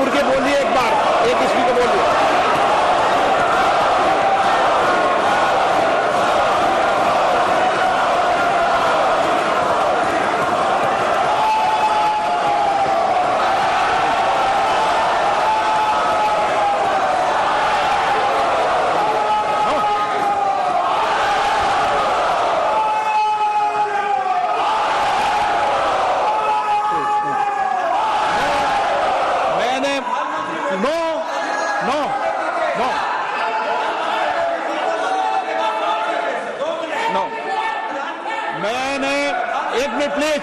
मणिपुर के बोलिए एक बार, एक स्पीकर बोलिए। मैंने एक मिनट प्लीज,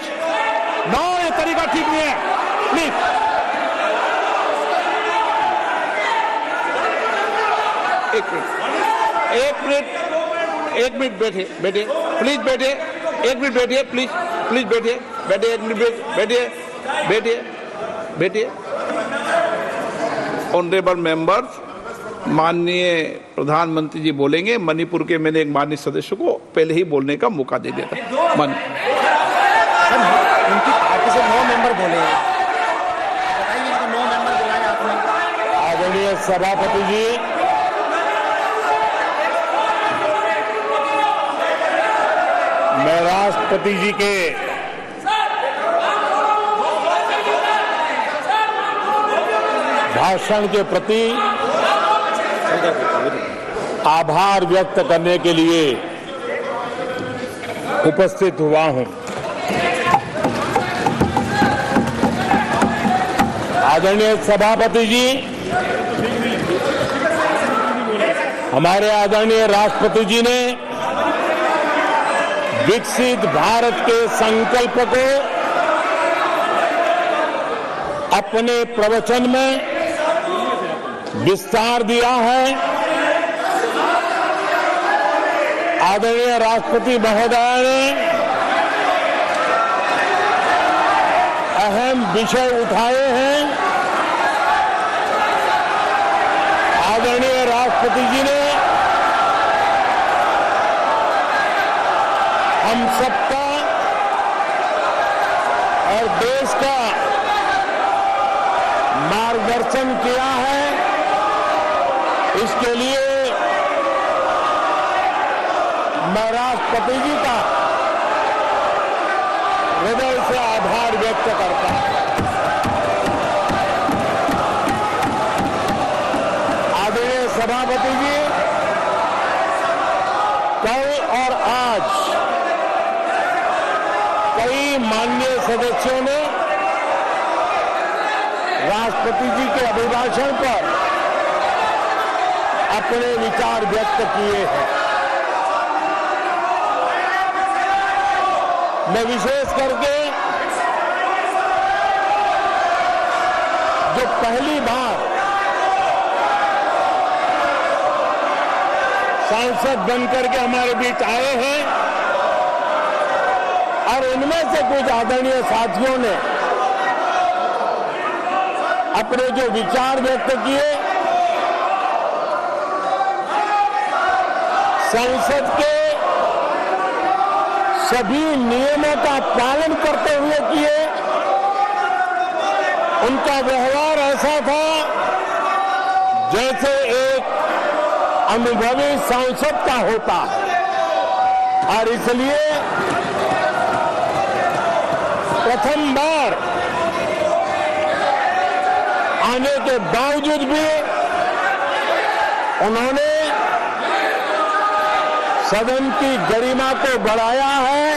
नो ये तरीका ठीक नहीं है, प्लीज। एक मिनट बैठे प्लीज, बैठे एक मिनट, बैठिए प्लीज बैठिए एक मिनट, बैठिए। ऑनरेबल मेंबर्स, माननीय प्रधानमंत्री जी बोलेंगे। मणिपुर के मैंने एक माननीय सदस्य को पहले ही बोलने का मौका दे दिया था। उनकी पार्टी से 9 मेंबर बोले, बताइए कि 9 मेंबर बुलाए आपने। आदरणीय सभापति जी, मैं राष्ट्रपति जी के भाषण के प्रति आभार व्यक्त करने के लिए उपस्थित हुआ हूं। आदरणीय सभापति जी, हमारे आदरणीय राष्ट्रपति जी ने विकसित भारत के संकल्प को अपने प्रवचन में विस्तार दिया है। आदरणीय राष्ट्रपति महोदय ने अहम विषय उठाए हैं। आदरणीय राष्ट्रपति जी ने हम सबका और देश का मार्गदर्शन किया है। इसके लिए मैं राष्ट्रपति जी का हृदय से आभार व्यक्त करता हूं। आदरणीय सभापति जी, कल और आज कई माननीय सदस्यों ने राष्ट्रपति जी के अभिभाषण पर अपने विचार व्यक्त किए हैं। मैं विशेष करके जो पहली बार सांसद बनकर के हमारे बीच आए हैं और उनमें से कुछ आदरणीय साथियों ने अपने जो विचार व्यक्त किए, संसद के सभी नियमों का पालन करते हुए किए। उनका व्यवहार ऐसा था जैसे एक अनुभवी सांसद का होता है और इसलिए प्रथम बार आने के बावजूद भी उन्होंने सदन की गरिमा को बढ़ाया है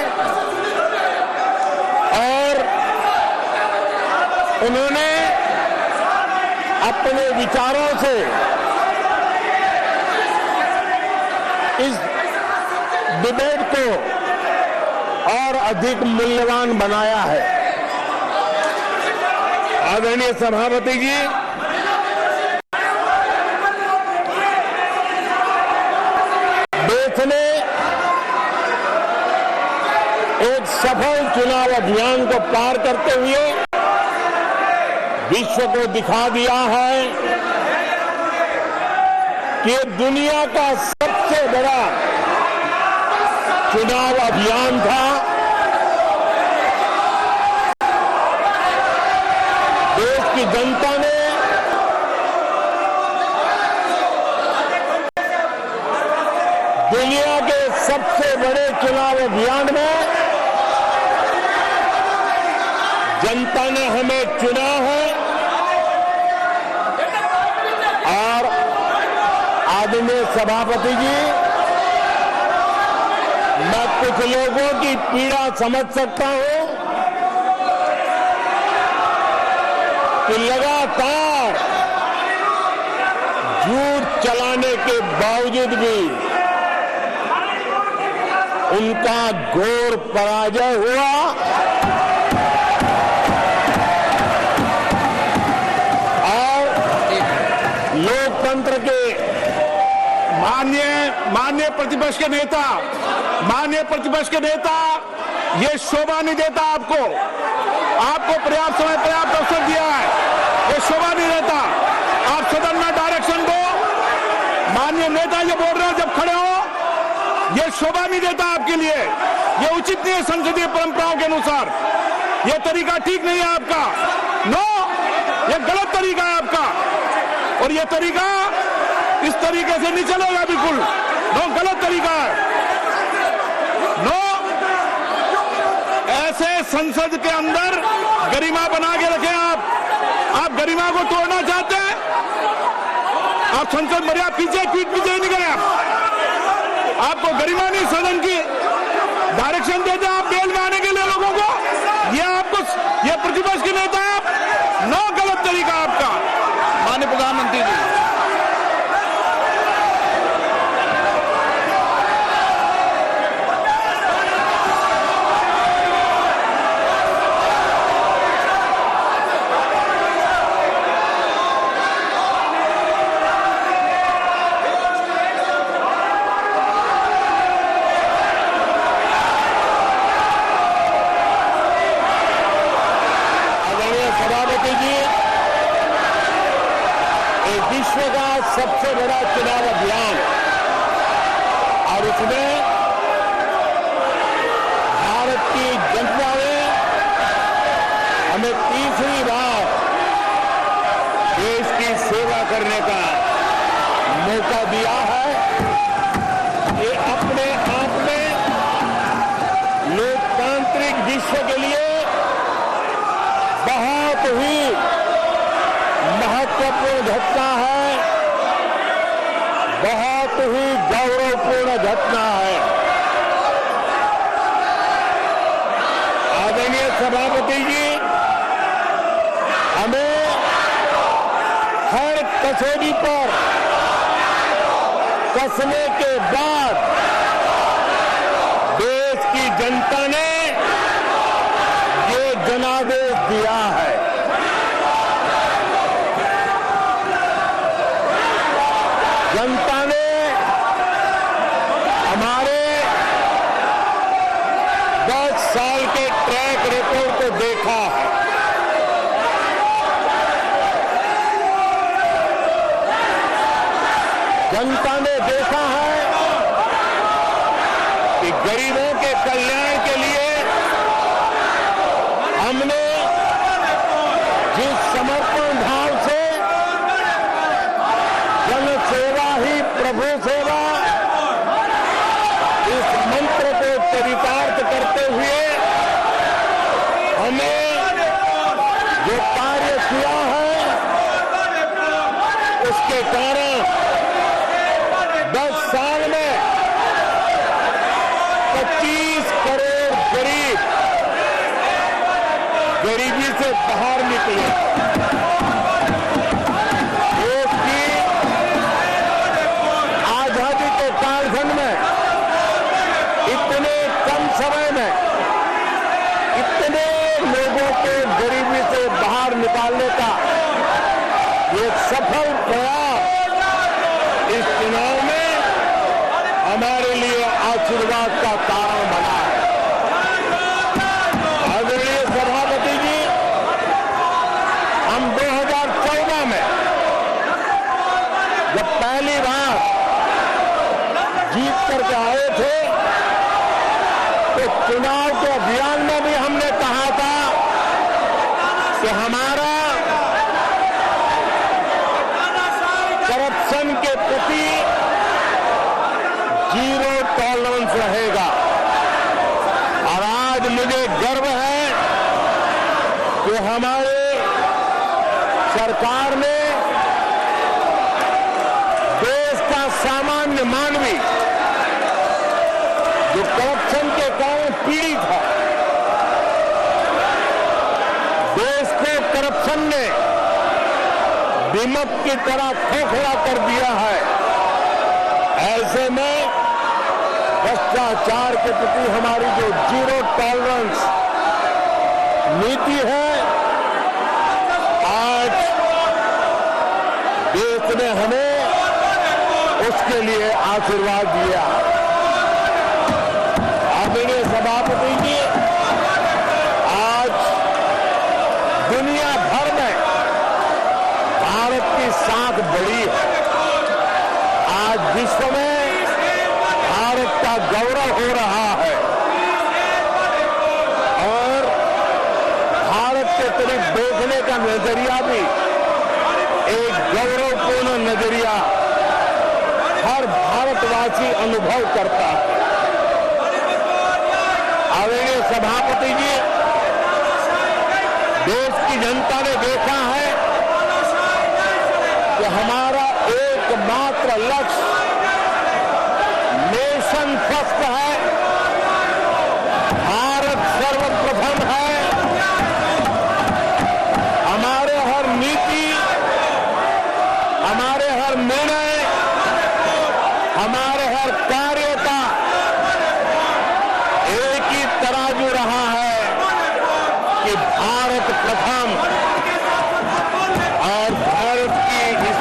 और उन्होंने अपने विचारों से इस डिबेट को और अधिक मूल्यवान बनाया है। आदरणीय सभापति जी, देश ने एक सफल चुनाव अभियान को पार करते हुए विश्व को दिखा दिया है कि दुनिया का सबसे बड़ा चुनाव अभियान था। देश की जनता ने दुनिया के सबसे बड़े चुनाव अभियान में जनता ने हमें चुना है और आदरणीय सभापति जी, मैं कुछ लोगों की पीड़ा समझ सकता हूं कि लगातार झूठ चलाने के बावजूद भी उनका घोर पराजय हुआ और लोकतंत्र के माननीय प्रतिपक्ष के नेता, ये शोभा नहीं देता आपको पर्याप्त समय पर्याप्त अवसर दिया है, ये शोभा नहीं देता। आप सदन में डायरेक्शन दो, माननीय नेता जो बोल रहे हो जब खड़े हो, ये शोभा नहीं देता आपके लिए, ये उचित नहीं है संसदीय परंपराओं के अनुसार, ये तरीका ठीक नहीं है आपका। नो, ये गलत तरीका है आपका और ये तरीका इस तरीके से नहीं चलेगा बिल्कुल। नो, गलत तरीका है। नो, ऐसे संसद के अंदर गरिमा बना के रखें आप गरिमा को तोड़ना चाहते हैं। आप संसद मर्यादा पीछे नहीं गए आपको गरिमा नहीं, सदन की डायरेक्शन देते आप बेल में आने के लिए लोगों को, ये प्रतिपक्ष के नेता है आप। नो, गलत तरीका आपका। माननीय प्रधानमंत्री जी, विश्व का सबसे बड़ा चुनाव अभियान और उसमें भारत की जनता ने हमें तीसरी बार देश की सेवा करने का मौका दिया है। ये अपने आप में लोकतांत्रिक विश्व के लिए बहुत ही महत्वपूर्ण घटना है, बहुत ही गौरवपूर्ण घटना है। आदरणीय सभापति जी, हमें हर कसौटी पर कसने के बाद देश की जनता ने ये जनादेश दिया है। जनता ने हमारे 10 साल के ट्रैक रिकॉर्ड को देखा है। जनता ने देखा है कि गरीबों के कल्याण के लिए हमने जिस समर्पण भाव से जन सेवा ही प्रभु सेवा इस मंत्र को चरितार्थ करते हुए हमें जो कार्य किया है, उसके कारण 10 साल में 25 करोड़ गरीब गरीबी से बाहर निकले। देश की आजादी के कालखंड में इतने कम समय में इतने लोगों को गरीबी से बाहर निकालने का ये सफल प्रयास इस चुनाव में हमारे लिए आशीर्वाद का कारण बना है। आदरणीय सभापति जी, हम 2014 में जब पहली बार जीत करके आए थे तो चुनाव के अभियान में भी हमने कहा था कि हमारा करप्शन के प्रति जीरो टॉलरेंस रहेगा। और आज मुझे गर्व है कि हमारे सरकार ने देश का सामान्य मानवी जो करप्शन के कारण पीड़ित है, देश को करप्शन ने दीमक की तरह खोखला कर दिया है। ऐसे में भ्रष्टाचार के प्रति हमारी जो जीरो टॉलरेंस नीति है, आज देश ने हमें उसके लिए आशीर्वाद दिया। आदरणीय सभापति जी, आज दुनिया भर में भारत की साख बड़ी है। आज विश्व में भारत का गौरव हो रहा है और भारत के तरफ देखने का नजरिया भी एक गौरवपूर्ण नजरिया हर भारतवासी अनुभव करता है। आदरणीय सभापति जी, देश की जनता ने देखा है कि हमारा एकमात्र लक्ष्य नेशन फर्स्ट है, भारत सर्वप्रथम है। हमारे हर नीति, हमारे हर निर्णय, हमारे हर कार्य का एक ही तराजू रहा है कि भारत प्रथम, और भारत की इस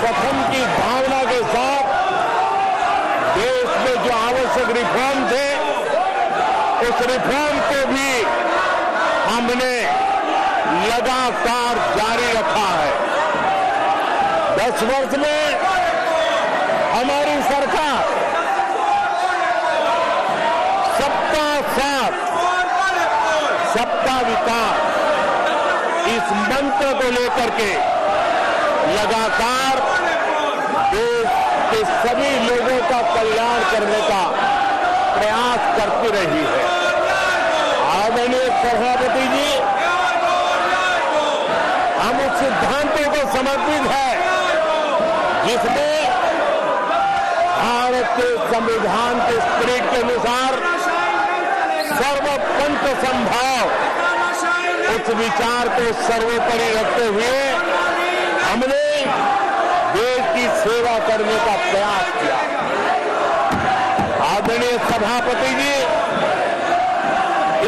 प्रथम की भावना के साथ देश में जो आवश्यक रिफॉर्म थे, उस रिफॉर्म को भी हमने लगातार जारी रखा है। 10 वर्ष में हमारी सरकार सबका साथ, सबका विकास, इस मंत्र को लेकर के लगातार देश के सभी लोगों का कल्याण करने का प्रयास करती रही है। आदरणीय सभापति जी, हम उस सिद्धांतों को समर्पित है जिसमें भारत के संविधान के स्पिरिट के अनुसार सर्वपंथ संभाव, उस विचार को सर्वोपरि रखते हुए हमने देश की सेवा करने का प्रयास किया। आदरणीय सभापति जी,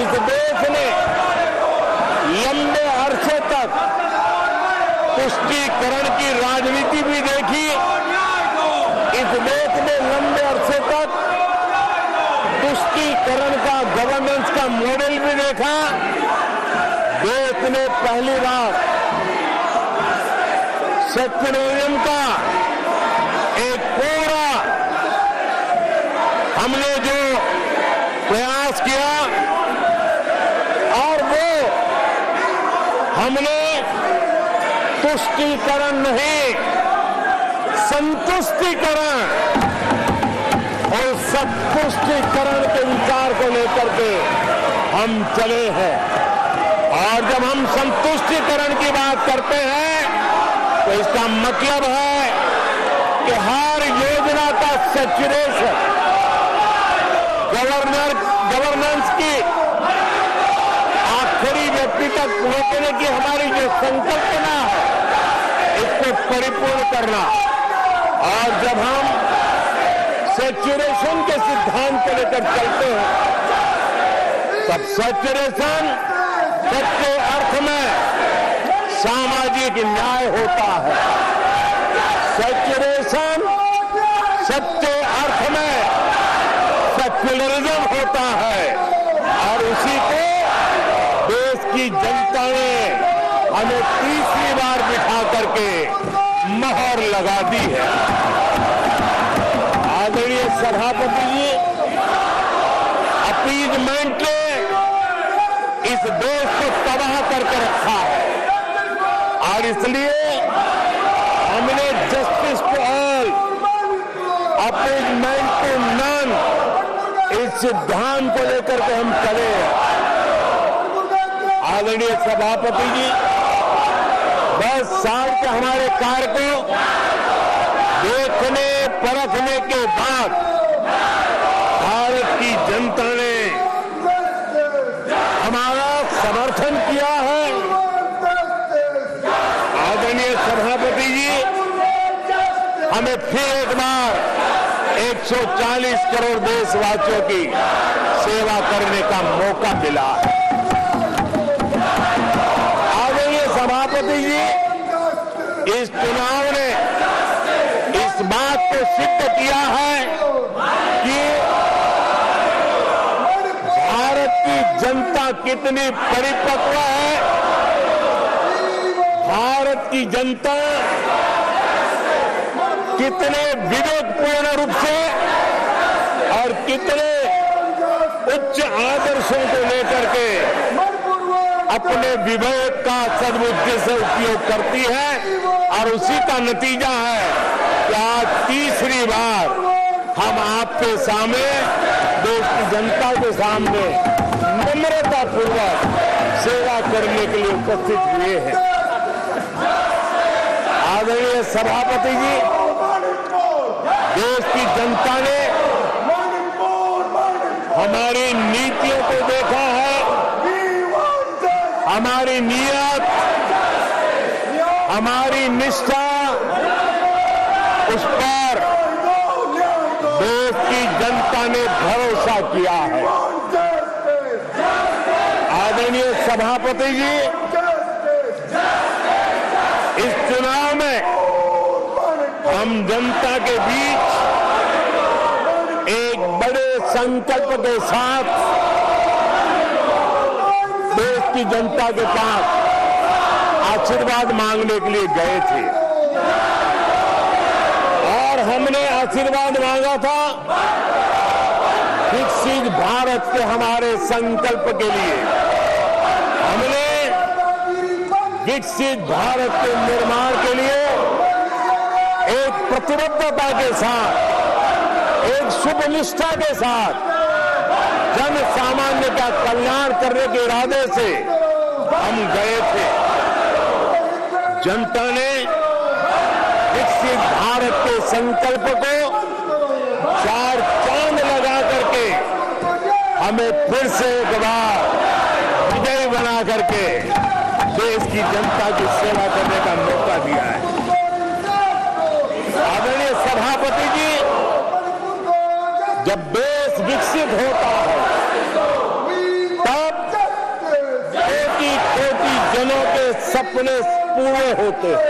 इस देश ने लंबे अरसे तक तुष्टीकरण की राजनीति भी देखी। इस देश ने लंबे अरसे तक तुष्टीकरण का, गवर्नेंस का मॉडल भी देखा। देश ने पहली बार सेक्युलरिज्म का एक पूरा हमने जो प्रयास किया, और वो हमने तुष्टीकरण नहीं, संतुष्टीकरण और संतुष्टीकरण के विचार को लेकर के हम चले हैं। और जब हम संतुष्टीकरण की बात करते हैं तो इसका मतलब है कि हर योजना का सैचुरेशन, गवर्नेंस की आखिरी व्यक्ति तक पहुंचने की हमारी जो संकल्पना है, इसको परिपूर्ण करना। और जब हम सैचुरेशन के सिद्धांत को लेकर चलते हैं, तब सैचुरेशन सच्चे अर्थ में सामाजिक न्याय होता है। सेक्युलरिज्म सच्चे अर्थ में सेक्युलरिज्म होता है, और उसी को देश की जनता ने हमें तीसरी बार बिठा करके मोहर लगा दी है। आदरणीय सभापति जी, अपीजमेंट ने इस देश को तबाह करके रखा है, और इसलिए हमने justice to all appeasement to none, इस सिद्धांत को लेकर के हम चले हैं। आदरणीय सभापति जी, 10 साल के हमारे कार्य को देखने परखने के बाद भारत की जनता ने हमारा समर्थन किया है। आदरणीय सभापति जी, हमें फिर एक बार 140 करोड़ देशवासियों की सेवा करने का मौका मिला है। आदरणीय सभापति जी, इस चुनाव ने इस बात को सिद्ध किया है कि भारत की जनता कितनी परिपक्व है। भारत की जनता कितने विवेकपूर्ण रूप से और कितने उच्च आदर्शों को लेकर के अपने विवेक का सद्बुद्धि से उपयोग करती है, और उसी का नतीजा है कि आज तीसरी बार हम आपके सामने, देश की जनता के सामने नम्रतापूर्वक सेवा करने के लिए उपस्थित हुए हैं। आदरणीय सभापति जी, देश की जनता ने हमारी नीतियों को देखा है, हमारी नीयत, हमारी निष्ठा, उस पर देश की जनता ने भरोसा किया है। आदरणीय सभापति जी, इस चुनाव में हम जनता के बीच एक बड़े संकल्प के साथ देश की जनता के पास आशीर्वाद मांगने के लिए गए थे, और हमने आशीर्वाद मांगा था विकसित भारत के हमारे संकल्प के लिए। हमने विकसित भारत के निर्माण के लिए एक प्रतिबद्धता के साथ, एक शुभ निष्ठा के साथ, जन सामान्य का कल्याण करने के इरादे से हम गए थे। जनता ने विकसित भारत के संकल्प को 4 चांद लगा करके हमें फिर से एक बार विजयी बना करके देश की जनता की सेवा करने का मौका दिया है। आदरणीय सभापति जी, जब देश विकसित होता है तब कोटि-कोटि जनों के सपने पूरे होते हैं।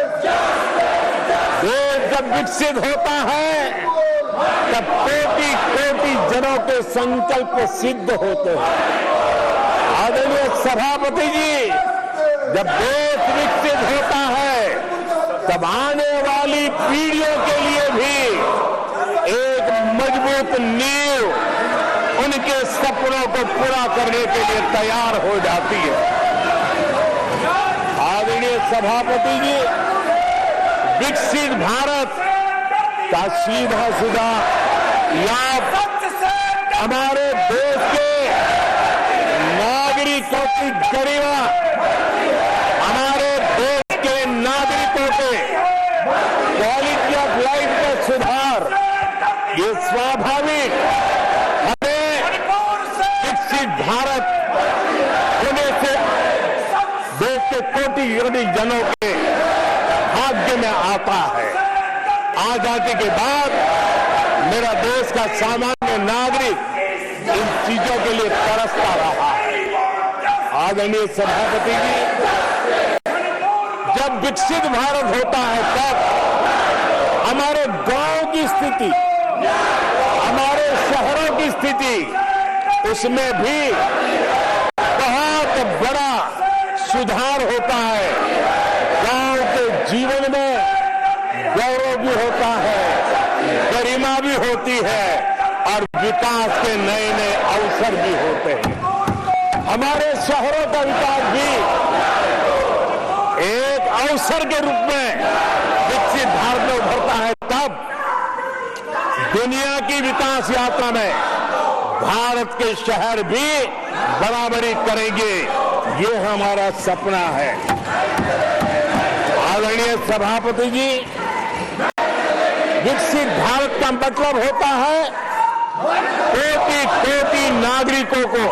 देश जब विकसित होता है तब कोटि-कोटि जनों के संकल्प सिद्ध होते हैं। आदरणीय सभापति जी, जब देश विकसित होता है तब आने वाली पीढ़ियों के लिए भी एक मजबूत नींव उनके सपनों को पूरा करने के लिए तैयार हो जाती है। आदरणीय सभापति जी, विकसित भारत का सीधा सीधा लाभ हमारे देश के नागरिकों की गरिमा, हमारे देश के नागरिकों के क्वालिटी ऑफ लाइफ का सुधार, ये स्वाभाविक हमें विकसित भारत होने से देश के कोटि-कोटि जनों के भाग्य में आता है। आजादी के बाद मेरा देश का सामान्य नागरिक इन चीजों के लिए तरसता रहा है। आदरणीय सभापति जी, जब विकसित भारत होता है तब हमारे गांव की स्थिति, हमारे शहरों की स्थिति, उसमें भी बहुत बड़ा सुधार होता है। गांव के जीवन में गौरव भी होता है, गरिमा भी होती है, और विकास के नए नए अवसर भी होते हैं। हमारे शहरों का विकास भी एक अवसर के रूप में विकसित भारत में उभरता है तब दुनिया की विकास यात्रा में भारत के शहर भी बराबरी करेंगे, ये हमारा सपना है। आदरणीय सभापति जी, विकसित भारत का मतलब होता है कोटि कोटि नागरिकों को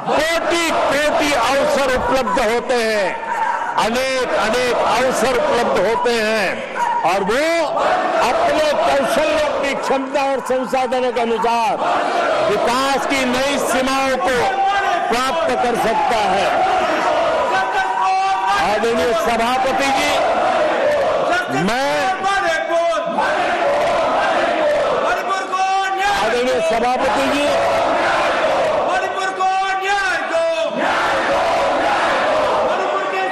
कोटि कोटि अवसर उपलब्ध होते हैं, अनेक अनेक अवसर उपलब्ध होते हैं और वो अपने कौशल, अपनी क्षमता और संसाधनों के अनुसार विकास की नई सीमाओं को प्राप्त कर सकता है। आदरणीय सभापति जी, आदरणीय सभापति जी,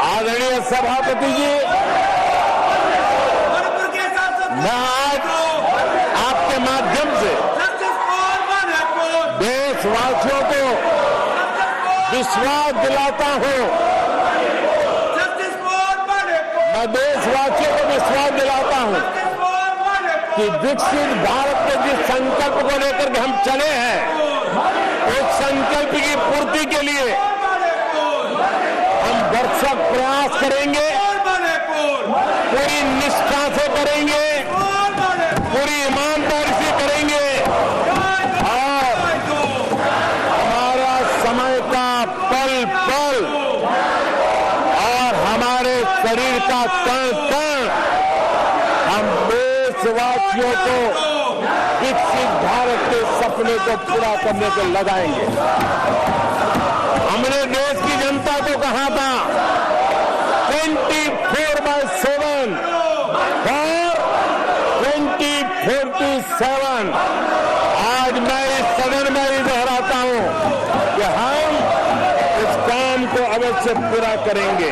आदरणीय सभापति जी, मैं आज आपके माध्यम से देशवासियों को विश्वास दिलाता हूं, मैं देशवासियों को विश्वास दिलाता हूं कि विकसित भारत के जिस संकल्प को लेकर के हम चले हैं, उस संकल्प की पूर्ति के लिए हम भरसक प्रयास करेंगे, पूरी निष्ठा से करेंगे, पूरी ईमानदारी से करेंगे और हमारा समय का पल पल और हमारे शरीर का कण कण हम देशवासियों को विकसित भारत के सपने को पूरा करने को लगाएंगे। हमने देश की जनता को कहा था 24/7 और 2047। आज मैं इस सदन में ही दोहराता हूं कि हम इस काम को अवश्य पूरा करेंगे।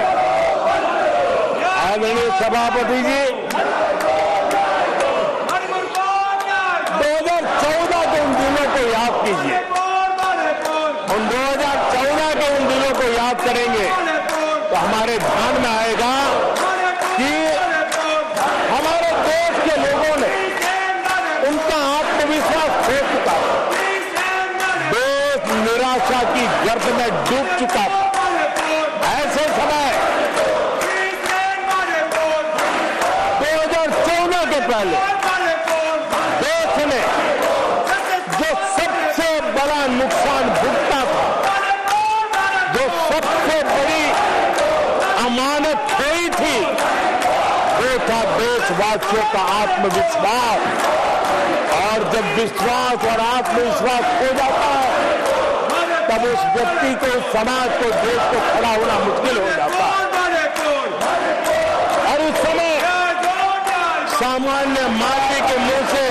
आदरणीय सभापति जी, 2014 के उन दिनों को याद कीजिए, उन 2014 के उन दिनों को याद करेंगे तो हमारे ध्यान में आएगा कि हमारे देश के लोगों ने उनका आत्मविश्वास खो चुका था, देश निराशा की गर्त में डूब चुका था। ऐसे समय 2014 के पहले देश ने जो सबसे बड़ा नुकसान भुगता था, जो सबसे बड़ी अमानत खोई थी, वो था देशवासियों का आत्मविश्वास। और जब विश्वास और आत्मविश्वास खो जाता है, तब उस व्यक्ति को, उस समाज को, देश को खड़ा होना मुश्किल हो जाता है। और उस समय सामान्य मानवी के मुंह से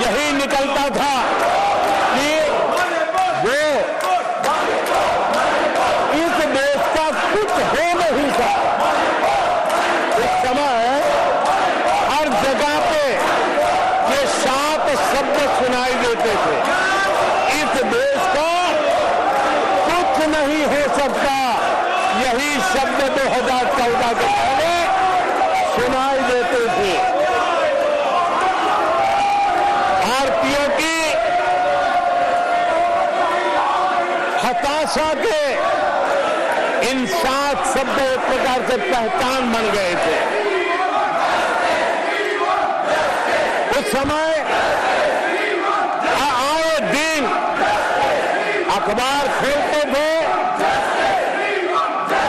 यही निकलता था कि वो इस देश का कुछ हो नहीं सकता। उस समय हर जगह पे ये शाप शब्द सुनाई देते थे, इस देश का कुछ नहीं हो सकता। यही शब्द 2014 के पहले सुनाई देते थे। भारतीयों की हताशा के इन 7 शब्द एक प्रकार से पहचान बन गए थे। उस समय आए दिन अखबार खोलते थे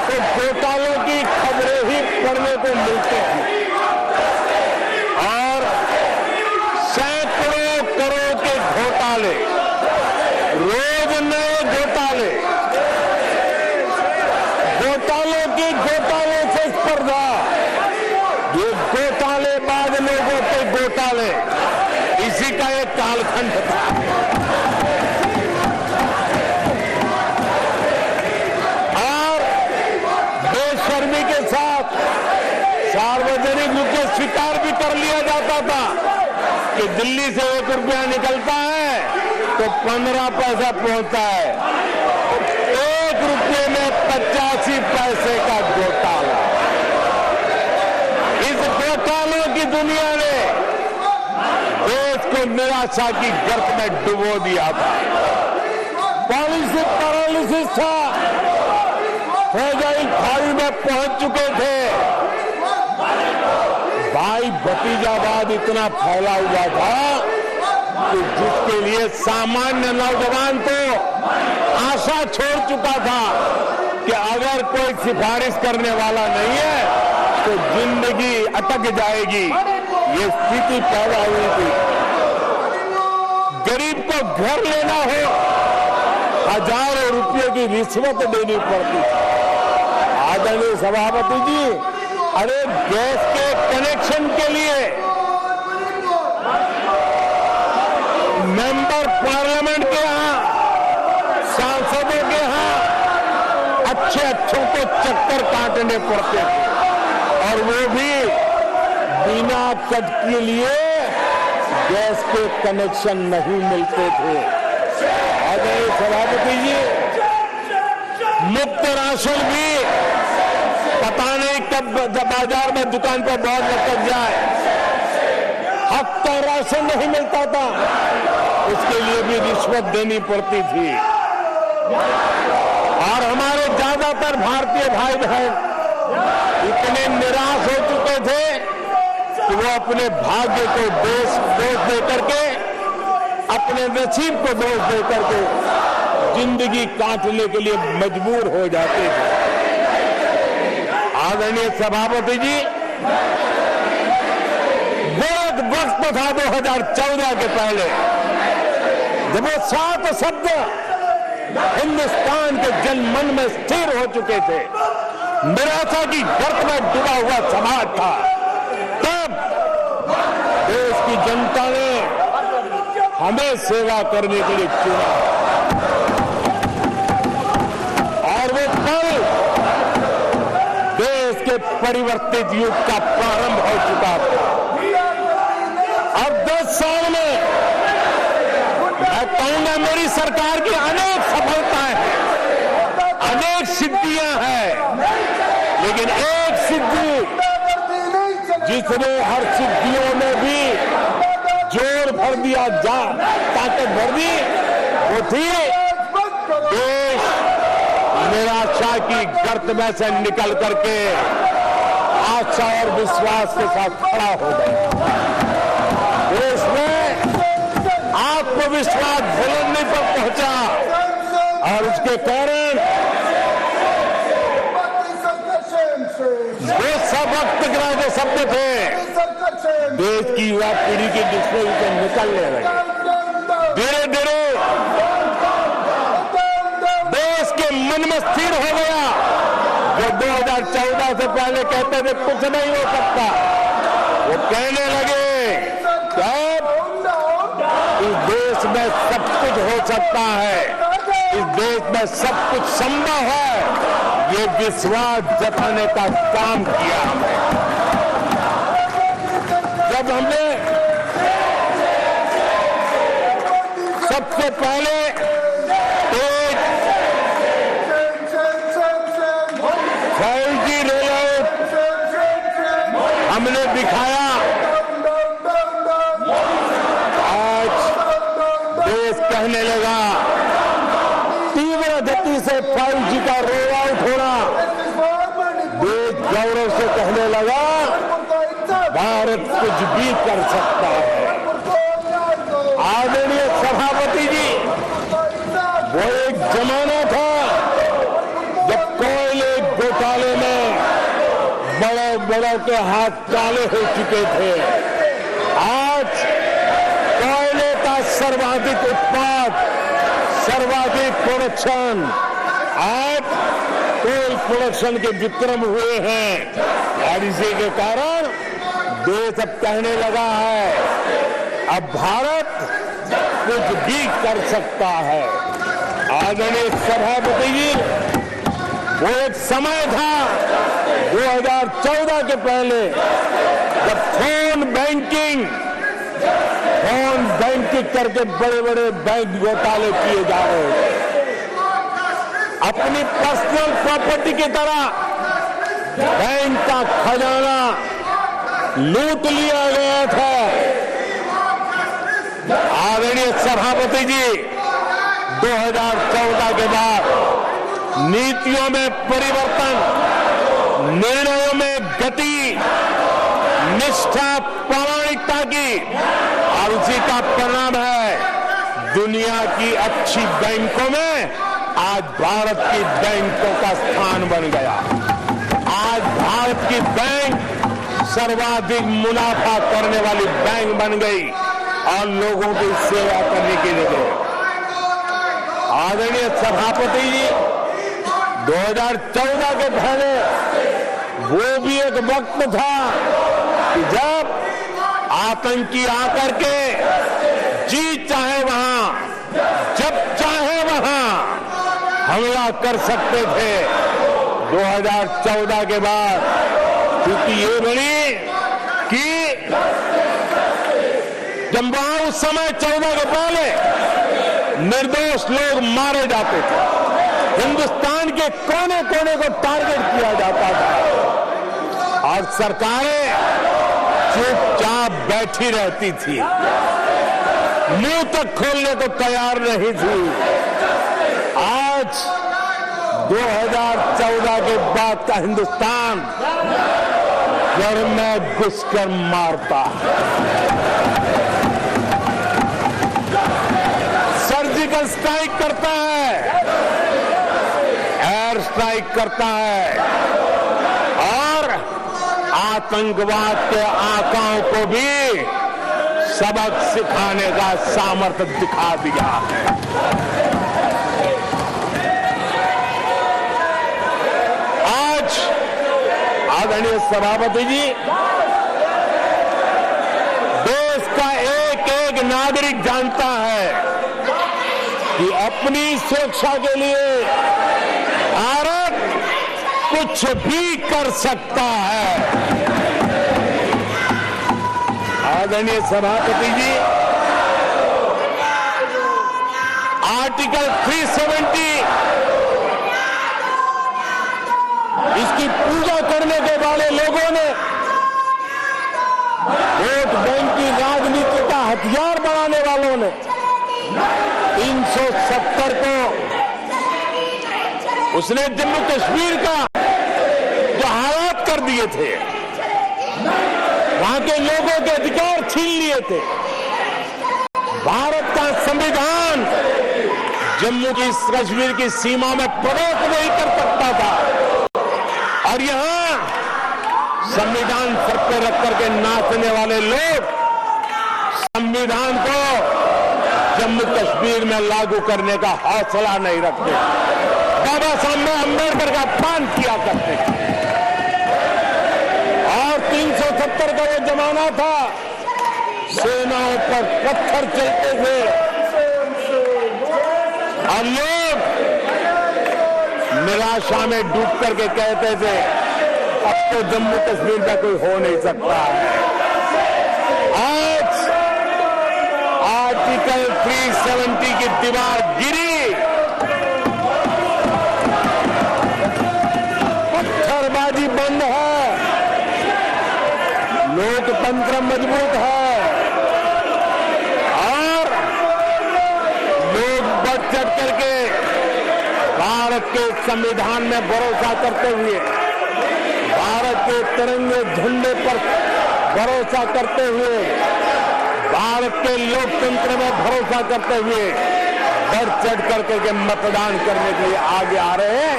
तो घोटालों की खबरें ही पढ़ने को मिलती थी और सैकड़ों करोड़ के घोटाले, रोज नए घोटाले, घोटालों की घोटाले से स्पर्धा, ये घोटालेबाज लोगों के घोटाले, इसी का एक कालखंड था। और बेशर्मी के साथ सार्वजनिक रूप से स्वीकार भी कर लिया जाता था कि दिल्ली से 1 रुपया निकलता है तो 15 पैसा पहुंचता है। 1 रुपये में 85 पैसे का घोटाला। इस घोटालों की दुनिया ने देश को निराशा की गर्त में डुबो दिया था। पॉलिसी पैरालिसिस था, फ्रेजाइल खाई में पहुंच चुके थे। भाई भतीजावाद इतना फैला हुआ था कि जिसके लिए सामान्य नौजवान तो आशा छोड़ चुका था कि अगर कोई सिफारिश करने वाला नहीं है तो जिंदगी अटक जाएगी। ये स्थिति पैदा हुई थी। गरीब को घर लेना हो, हजारों रुपये की रिश्वत देनी पड़ती थी। आदरणीय सभापति जी, अरे गैस के कनेक्शन के लिए मेंबर पार्लियामेंट के यहाँ, सांसदों के यहाँ अच्छों को चक्कर काटने पड़ते थे और वो भी बिना कट के लिए गैस के कनेक्शन नहीं मिलते थे। आदरणीय सभापति जी, मुफ्त राशन भी पता नहीं कब बाजार में दुकान पर बहुत लटक जाए, हक का राशन नहीं मिलता था, उसके लिए भी रिश्वत देनी पड़ती थी। और हमारे ज्यादातर भारतीय भाई बहन इतने निराश हो चुके थे कि वो अपने भाग्य को दोष दे करके, अपने नसीब को दोष दे करके जिंदगी काटने के लिए मजबूर हो जाते थे। आदरणीय सभापति जी, बहुत वक्त था 2014 के पहले, जब वो 7 शब्द हिंदुस्तान के जनमन में स्थिर हो चुके थे, निराशा की गर्त में डूबा हुआ समाज था। तब देश की जनता ने हमें सेवा करने के लिए चुना और वो पल देश के परिवर्तित युग का प्रारंभ हो चुका था। अब 10 साल में मैं कहूंगा मेरी सरकार की अनेक सफलताएं हैं, अनेक सिद्धियां हैं, लेकिन एक सिद्धि जिसने हर सिद्धियों में भी जोर भर दिया, ताकत भर दी, वो थी देश निराशा की गर्त में से निकल करके आशा और विश्वास के साथ खड़ा हो गया। देश में आत्मविश्वास बुलंदी पर पहुंचा और उसके कारण वो सब वक्त जो शब्द थे देश की युवा पीढ़ी के डिस्प्ले से निकलने लगे। धीरे धीरे देश के मन में स्थिर हो गया। जो 2014 से पहले कहते थे कुछ नहीं हो सकता, वो कहने लगे कि इस देश में सब कुछ हो सकता है, इस देश में सब कुछ संभव है। ये विश्वास जताने का काम किया हमने। जब हमने सबसे पहले एक 5G रोलआउट हमने दिखाया, आज देश कहने लगा तीव्र गति से 5G का रोल आउट होना। देश गौरव से कहने लगा भारत कुछ भी कर सकता है। आदरणीय सभापति जी, वो एक जमाना था जब कोयले घोटाले में बड़ों के हाथ काले हो चुके थे। आज कोयले का सर्वाधिक उत्पाद, सर्वाधिक प्रोडक्शन, आज कोल प्रोडक्शन के विक्रम हुए हैं और इसी के कारण देश अब कहने लगा है अब भारत कुछ भी कर सकता है। आदरणीय सभापति जी, वो एक समय था 2014 के पहले जब फोन बैंकिंग करके बड़े बड़े बैंक घोटाले किए जा रहे थे। अपनी पर्सनल प्रॉपर्टी की तरह बैंक का खजाना लूट लिया गया था। आदरणीय सभापति जी, 2014 के बाद नीतियों में परिवर्तन, निर्णयों में गति, निष्ठा, प्रामाणिकता की, और उसी का परिणाम है दुनिया की अच्छी बैंकों में आज भारत की बैंकों का स्थान बन गया। आज भारत की बैंक सर्वाधिक मुनाफा करने वाली बैंक बन गई और लोगों की सेवा करने की जगह। आदरणीय सभापति जी, 2014 के पहले वो भी एक वक्त था कि जब आतंकी आकर के जी चाहे वहां, जब चाहे वहां हमला कर सकते थे। 2014 के बाद क्योंकि ये बनी कि जब वहां उस समय 14 के पहले निर्दोष लोग मारे जाते थे, हिंदुस्तान के कोने कोने को टारगेट किया जाता था और सरकारें चुपचाप बैठी रहती थी, मुंह तक खोलने को तैयार नहीं थी। आज 2014 के बाद का हिंदुस्तान घर में घुसकर मारता है, सर्जिकल स्ट्राइक करता है, एयर स्ट्राइक करता है और आतंकवाद के आकाओं को भी सबक सिखाने का सामर्थ्य दिखा दिया है। आज आदरणीय सभापति जी, देश का एक एक नागरिक जानता है कि अपनी सुरक्षा के लिए भारत कुछ भी कर सकता है। आदरणीय सभापति जी, आर्टिकल 370 इसकी पूजा करने के वाले लोगों ने, वोट बैंक की राजनीति का हथियार बनाने वालों ने 370 को उसने जम्मू कश्मीर का जो हालात कर दिए थे, वहां के लोगों के अधिकार छीन लिए थे। भारत का संविधान जम्मू की कश्मीर की सीमा में प्रवेश नहीं कर सकता था और यहां संविधान सर पे रख करके नाचने वाले लोग संविधान को जम्मू कश्मीर में लागू करने का हौसला नहीं रखते, बाबा साहब अम्बेडकर का अपमान किया करते थे। और 370 का वो जमाना था, सेनाओं पर पत्थर चलते थे और लोग निराशा में डूब करके कहते थे अब तो जम्मू कश्मीर का कोई हो नहीं सकता है। आज आर्टिकल 370 की दीवार गिरी, पत्थरबाजी बंद है, लोकतंत्र मजबूत है और लोग बढ़ चढ़ करके भारत के संविधान में भरोसा करते हुए, भारत के तिरंगे झंडे पर भरोसा करते हुए, भारत के लोकतंत्र में भरोसा करते हुए बढ़ चढ़ करके के मतदान करने के लिए आगे आ रहे हैं,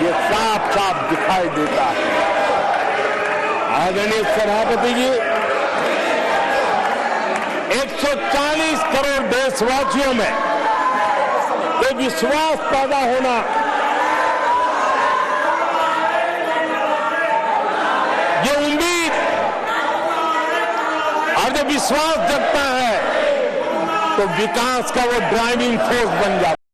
ये साफ साफ दिखाई देता है। आदरणीय सभापति जी, 140 करोड़ देशवासियों में ये विश्वास पैदा होना, ये उम्मीद और जब विश्वास जगता है तो विकास का वो ड्राइविंग फोर्स बन जाता है।